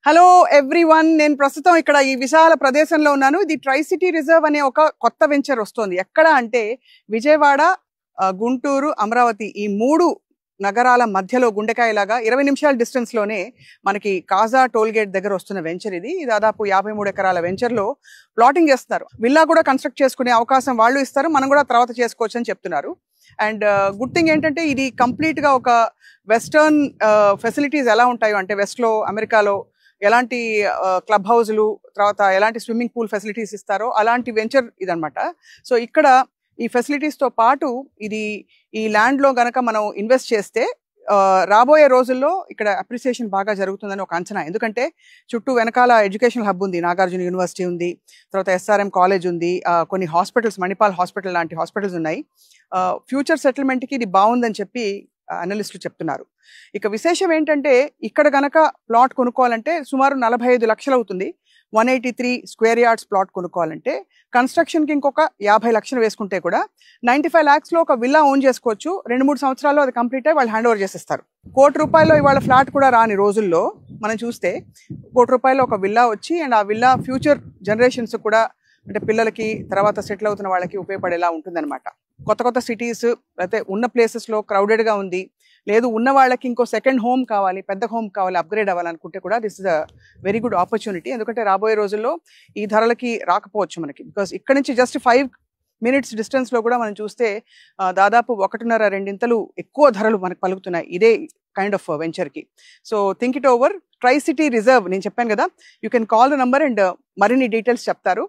Hello everyone, నేను ప్రస్తుతం ఇక్కడ ఈ విశాల ప్రదేశంలో ఉన్నాను. ఇది ట్రై సిటీ రిజర్వ్ అనే ఒక కొత్త వెంచర్ వస్తుంది. ఎక్కడ అంటే విజయవాడ, గుంటూరు, అమరావతి ఈ మూడు నగరాల మధ్యలో గుండెకాయలాగా 20 నిమిషాల డిస్టెన్స్ లోనే మనకి కాజా టోల్ గేట్ దగ్గర వస్తున్న వెంచర్ ఇది. దాదాపు 53 ఎకరాల వెంచర్ లో ప్లాటింగ్ చేస్తున్నారు. విల్లా కూడా కన్స్ట్రక్ట్ చేసుకునే అవకాశం వాళ్ళు ఇస్తారు, మనం కూడా తర్వాత చేసుకోవచ్చు అని చెప్తున్నారు. అండ్ గుడ్ థింగ్ ఏంటంటే ఇది కంప్లీట్ గా ఒక వెస్టర్న్ ఫెసిలిటీస్ ఎలా ఉంటాయో, అంటే వెస్ట్ లో అమెరికాలో ఎలాంటి క్లబ్ హౌస్లు, తర్వాత ఎలాంటి స్విమ్మింగ్ పూల్ ఫెసిలిటీస్ ఇస్తారో అలాంటి వెంచర్ ఇదనమాట. సో ఇక్కడ ఈ ఫెసిలిటీస్తో పాటు ఇది ఈ ల్యాండ్లో గనక మనం ఇన్వెస్ట్ చేస్తే రాబోయే రోజుల్లో ఇక్కడ అప్రిసియేషన్ బాగా జరుగుతుందని ఒక అంచనా. ఎందుకంటే చుట్టూ వెనకాల ఎడ్యుకేషనల్ హబ్ ఉంది, నాగార్జున యూనివర్సిటీ ఉంది, తర్వాత SRM కాలేజ్ ఉంది, కొన్ని హాస్పిటల్స్, మణిపాల్ హాస్పిటల్ లాంటి హాస్పిటల్స్ ఉన్నాయి. ఫ్యూచర్ సెటిల్మెంట్కి ఇది బాగుందని చెప్పి అనలిస్టులు చెప్తున్నారు. ఇక విశేషం ఏంటంటే ఇక్కడ గనక ప్లాట్ కొనుక్కోవాలంటే సుమారు 45 లక్షలు అవుతుంది. 183 స్క్వేర్ యార్డ్స్ ప్లాట్ కొనుక్కోవాలంటే కన్స్ట్రక్షన్కి ఇంకొక 50 లక్షలు వేసుకుంటే కూడా 95 lakhsలో ఒక విల్లా ఓన్ చేసుకోవచ్చు. 2-3 సంవత్సరాల్లో అది కంప్లీట్ అయ్యి వాళ్ళు హ్యాండ్ ఓవర్ చేసేస్తారు. ₹1 ఇవాళ ఫ్లాట్ కూడా రాని రోజుల్లో మనం చూస్తే ₹1 ఒక విల్లా వచ్చి, అండ్ ఆ విల్లా ఫ్యూచర్ జనరేషన్స్ కూడా, అంటే పిల్లలకి తర్వాత సెటిల్ అవుతున్న వాళ్ళకి ఉపయోగపడేలా ఉంటుందన్నమాట. కొత్త కొత్త సిటీస్ అయితే ఉన్న ప్లేసెస్లో క్రౌడెడ్గా ఉంది, లేదు ఉన్న వాళ్ళకి ఇంకో సెకండ్ హోమ్ కావాలి, పెద్ద హోమ్ కావాలి, అప్గ్రేడ్ అవ్వాలనుకుంటే కూడా this is a very good opportunity. ఎందుకంటే రాబోయే రోజుల్లో ఈ ధరలకి రాకపోవచ్చు మనకి, బికాస్ ఇక్కడ నుంచి జస్ట్ 5 minutes డిస్టెన్స్లో కూడా మనం చూస్తే దాదాపు 1.5-2 ఎక్కువ ధరలు మనకు పలుకుతున్నాయి ఇదే కైండ్ ఆఫ్ వెంచర్కి. So think it over. Tri city reserve నేను చెప్పాను కదా, you can call the number and మరిన్ని డీటెయిల్స్ చెప్తారు.